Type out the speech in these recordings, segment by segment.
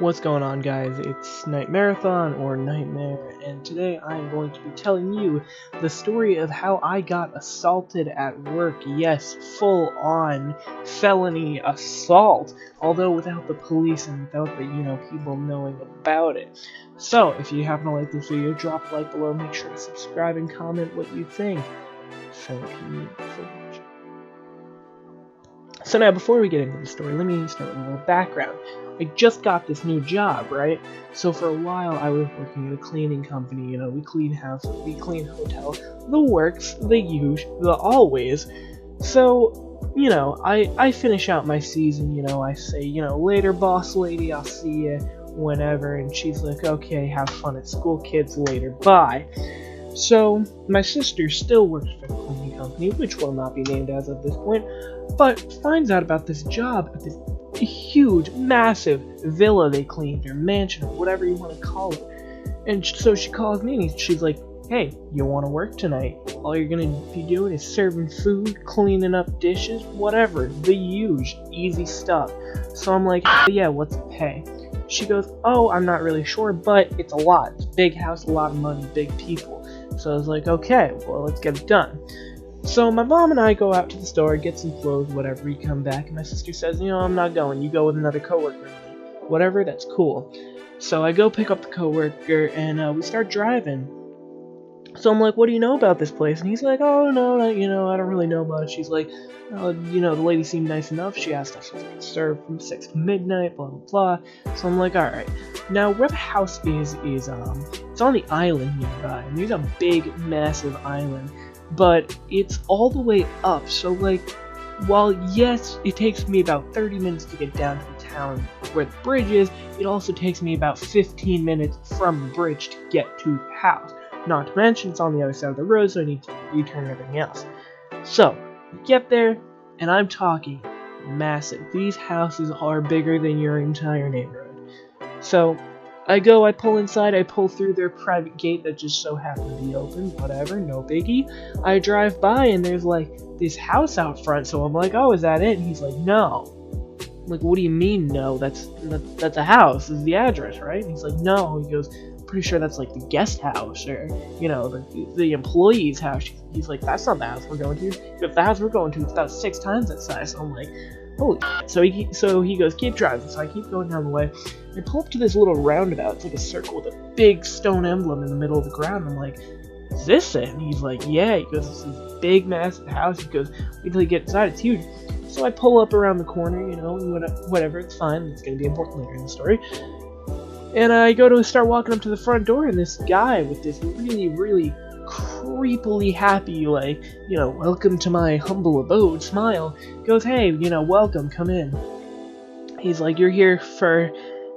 What's going on, guys? It's Night Marathon or Nightmare, and today I'm going to be telling you the story of how I got assaulted at work. Yes, full-on felony assault, although without the police and without the, people knowing about it. So, if you happen to like this video, drop a like below, make sure to subscribe and comment what you think. Thank you so much. So now, before we get into the story, let me start with a little background. I just got this new job, right? So for a while, I was working at a cleaning company. We clean houses, we clean hotels, the works, the usual, the always. So, I finish out my season. I say, later, boss lady, I'll see you whenever. And she's like, okay, have fun at school, kids, later, bye. So, my sister still works for the cleaning company, which will not be named as of this point, but finds out about this job at this huge, massive villa they cleaned, or mansion, or whatever you want to call it. And so she calls me, and she's like, hey, you want to work tonight? All you're going to be doing is serving food, cleaning up dishes, whatever, the huge, easy stuff. So I'm like, yeah, what's the pay? She goes, oh, I'm not really sure, but it's a lot. It's a big house, a lot of money, big people. So I was like, okay, well, let's get it done. So my mom and I go out to the store, get some clothes, whatever, we come back, and my sister says, I'm not going, you go with another coworker. Whatever, that's cool. So I go pick up the coworker, and we start driving. So I'm like, what do you know about this place? And he's like, oh, no, I don't really know much. She's like, the lady seemed nice enough. She asked us to serve from 6 to midnight, blah, blah, blah. So I'm like, alright. Now, where the house is it's on the island nearby. And there's a big, massive island. But it's all the way up. So, while, yes, it takes me about 30 minutes to get down to the town where the bridge is, it also takes me about 15 minutes from the bridge to get to the house. Not to mention, it's on the other side of the road, so I need to U-turn everything else. So, we get there, and I'm talking massive. These houses are bigger than your entire neighborhood. So, I pull inside, I pull through their private gate that just so happened to be open, whatever, no biggie. I drive by, and there's, this house out front, so I'm like, oh, is that it? And he's like, no. I'm like, what do you mean, no? That's a house. This is the address, right? And he's like, no. He goes, pretty sure that's the guest house, or the employee's house. He's like, that's not the house we're going to. If the house we're going to, it's about 6 times that size. So I'm like, holy shit. So he goes, keep driving. So I keep going down the way. I pull up to this little roundabout. It's like a circle with a big stone emblem in the middle of the ground. I'm like, is this it? And he's like, yeah. He goes, it's this big, massive house. He goes, wait till you get inside. It's huge. So I pull up around the corner, whatever. It's fine. It's going to be important later in the story. And I go to start walking up to the front door, and this guy with this really, really creepily happy, welcome to my humble abode smile, goes, hey, welcome, come in. He's like, you're here for,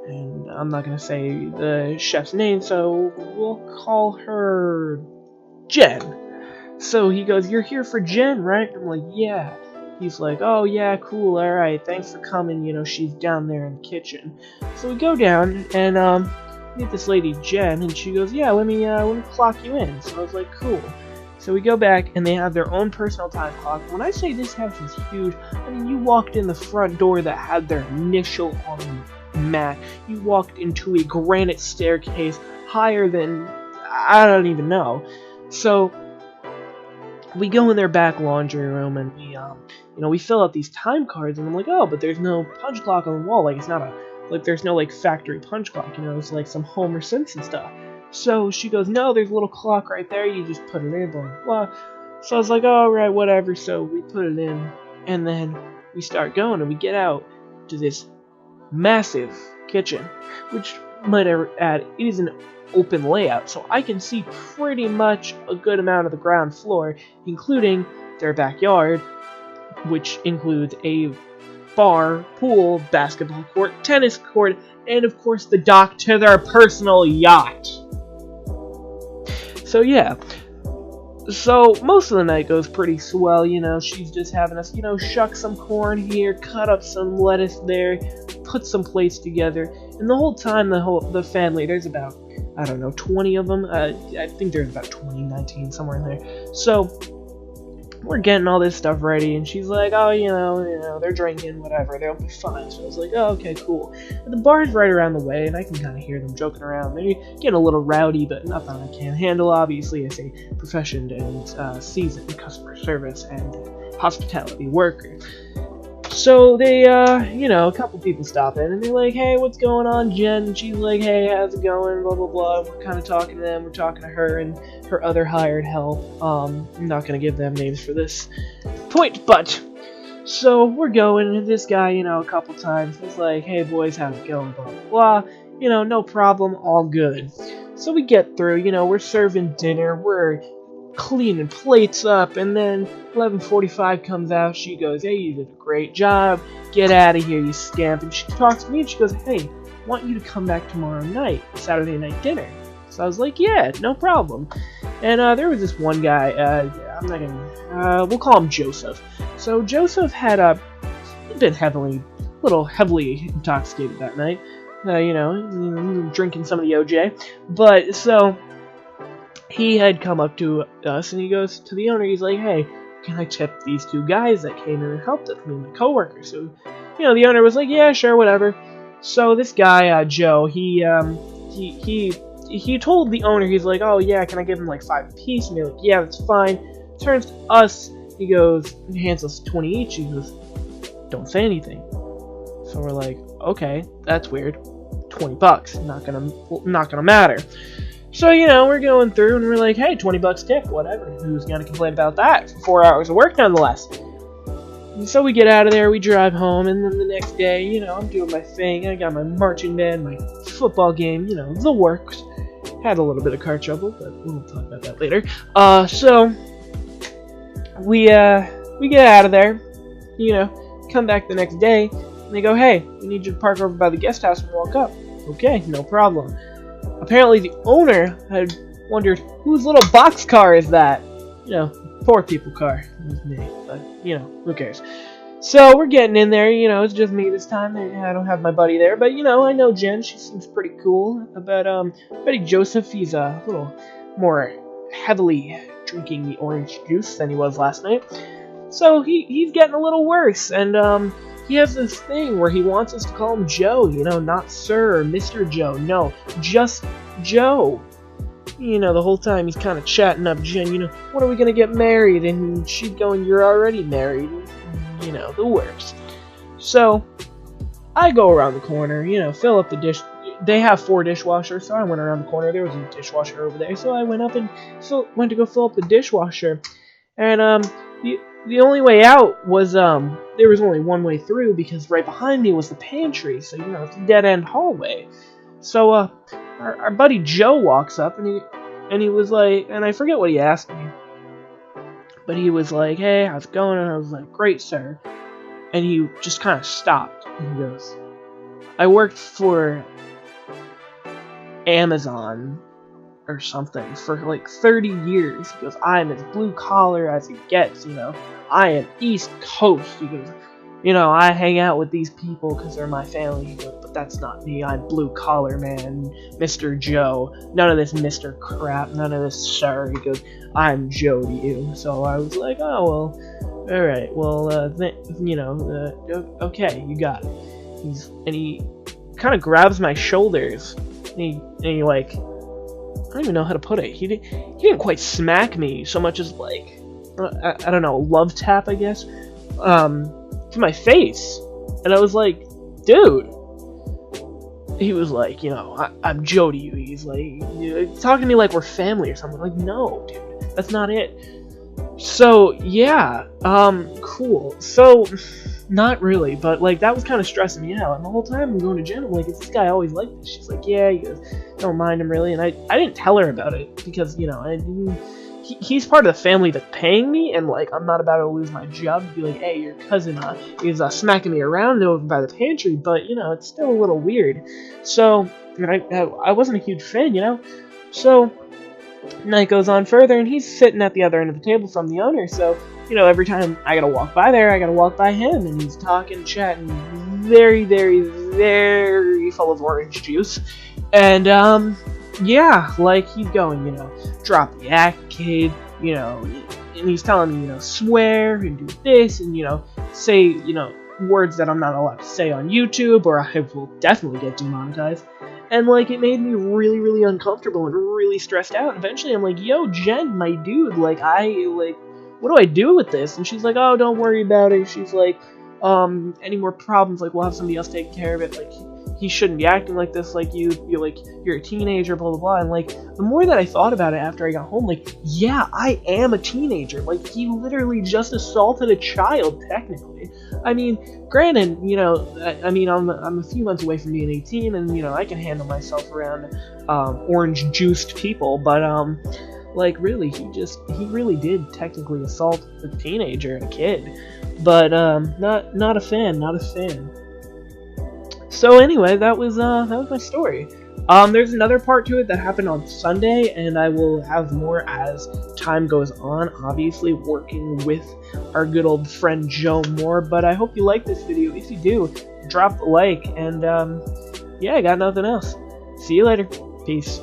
and I'm not going to say the chef's name, so we'll call her Jen. So he goes, you're here for Jen, right? I'm like, yeah. He's like, oh yeah, cool, alright, thanks for coming, she's down there in the kitchen. So we go down, and, meet this lady, Jen, and she goes, yeah, let me clock you in. So I was like, cool. So we go back, and they have their own personal time clock. When I say this house is huge, I mean, you walked in the front door that had their initial on the mat. You walked into a granite staircase higher than, I don't even know. So we go in their back laundry room, and we fill out these time cards, and I'm like, oh, but there's no punch clock on the wall, it's not there's no, factory punch clock, it's some Homer Simpson stuff. So she goes, no, there's a little clock right there, you just put it in, blah, blah, blah. So I was like, oh, right, whatever, so we put it in, and then we start going, and we get out to this massive kitchen, which, might I add, it is an open layout, so I can see pretty much a good amount of the ground floor, including their backyard, which includes a bar, pool, basketball court, tennis court, and of course the dock to their personal yacht. So yeah, so most of the night goes pretty swell, she's just having us, shuck some corn here, cut up some lettuce there, put some plates together, and the whole time the family, there's about, 20 of them, I think there's about 20, 19, somewhere in there. So we're getting all this stuff ready, and she's like, oh, they're drinking, whatever, they'll be fine. So I was like, oh, okay, cool. And the bar's right around the way, and I can kind of hear them joking around. They're getting a little rowdy, but nothing I can't handle, obviously, as a professional and seasoned customer service and hospitality worker. So they, a couple people stop in, and they're like, hey, what's going on, Jen? And she's like, hey, how's it going, blah, blah, blah. We're kind of talking to them, we're talking to her and her other hired help. I'm not going to give them names for this point, but, so we're going, and this guy, a couple times, he's like, hey, boys, how's it going, blah, blah, blah. No problem, all good. So we get through, we're serving dinner, we're cleaning plates up, and then 11:45 comes out. She goes, hey, you did a great job, get out of here, you scamp. And she talks to me and she goes, hey, I want you to come back tomorrow night, Saturday night dinner. So I was like, yeah, no problem. And there was this one guy, I'm not gonna, we'll call him Joseph. So Joseph had been heavily intoxicated that night, drinking some of the OJ. But so he had come up to us, and he goes to the owner, he's like, hey, can I tip these two guys that came in and helped us, me and my coworker? So, the owner was like, yeah, sure, whatever. So this guy, Joe, he told the owner, he's like, oh, yeah, can I give him like 5 apiece? And they're like, yeah, that's fine. Turns to us, he goes, he hands us 20 each, he goes, don't say anything. So we're like, okay, that's weird. $20, not gonna matter. So, we're going through, and we're like, hey, $20 tip, whatever. Who's gonna complain about that? 4 hours of work, nonetheless. And so we get out of there, we drive home, and then the next day, I'm doing my thing. I got my marching band, my football game, the works. Had a little bit of car trouble, but we'll talk about that later. So we get out of there, come back the next day, and they go, hey, we need you to park over by the guest house and walk up. Okay, no problem. Apparently the owner had wondered, whose little box car is that? Poor people car. It was me, but, who cares? So we're getting in there, it's just me this time. I don't have my buddy there, but, I know Jen, she seems pretty cool. But, buddy Joseph, he's a little more heavily drinking the orange juice than he was last night. So he's getting a little worse, and, he has this thing where he wants us to call him Joe, not Sir or Mr. Joe. No, just Joe. The whole time he's kind of chatting up Jen, when are we going to get married? And she's going, you're already married. The works. So, I go around the corner, fill up the dish. They have 4 dishwashers, so I went around the corner. There was a dishwasher over there, so I went up and went to go fill up the dishwasher. And, the only way out was, there was only one way through, because right behind me was the pantry, so, it's a dead-end hallway. So, our buddy Joe walks up, and he was like, and I forget what he asked me, but he was like, hey, how's it going? And I was like, great, sir. And he just kind of stopped, and he goes, I worked for Amazon or something for like 30 years. He goes, I'm as blue collar as it gets, I am East Coast. He goes, I hang out with these people because they're my family. He goes, but that's not me. I'm blue collar, man. Mr. Joe. None of this Mr. crap. None of this sir. He goes, I'm Joe to you. So I was like, oh, well, alright. Well, okay, you got it. He kind of grabs my shoulders. And he like, I don't even know how to put it. He didn't quite smack me so much as like, I don't know, love tap, I guess, to my face. And I was like, dude. He was like, I'm Joe to you. He's like, talking to me like we're family or something. Like, no, dude, that's not it. So, yeah, cool. So, not really, but, like, that was kind of stressing me out. And the whole time I'm going to Jen, I'm like, is this guy always like this? She's like, yeah, he goes, don't mind him, really. And I didn't tell her about it because, he's part of the family that's paying me, and, like, I'm not about to lose my job to be like, hey, your cousin is smacking me around over by the pantry, but, it's still a little weird. So, I wasn't a huge fan, So, night goes on further, and he's sitting at the other end of the table from the owner, so, every time I gotta walk by there, I gotta walk by him, and he's talking, chatting, very, very, very full of orange juice, and, yeah, like, he's going, drop the arcade, and he's telling me, swear and do this and, say, words that I'm not allowed to say on YouTube, or I will definitely get demonetized. And, like, it made me really, really uncomfortable and really stressed out. And eventually I'm like, yo, Jen, my dude, like, what do I do with this? And she's like, oh, don't worry about it. She's like, any more problems, like, we'll have somebody else take care of it. Like, he shouldn't be acting like this, like, you're a teenager, blah, blah, blah. And, like, the more that I thought about it after I got home, like, yeah, I am a teenager. Like, he literally just assaulted a child, technically. I mean, granted, I'm a few months away from being 18, and, I can handle myself around, orange-juiced people, but, like, really, he really did technically assault a teenager, a kid. But, not a fan. So anyway, that was my story. There's another part to it that happened on Sunday, and I will have more as time goes on, obviously working with our good old friend Joe more. But I hope you like this video. If you do, drop a like, and yeah, I got nothing else. See you later. Peace.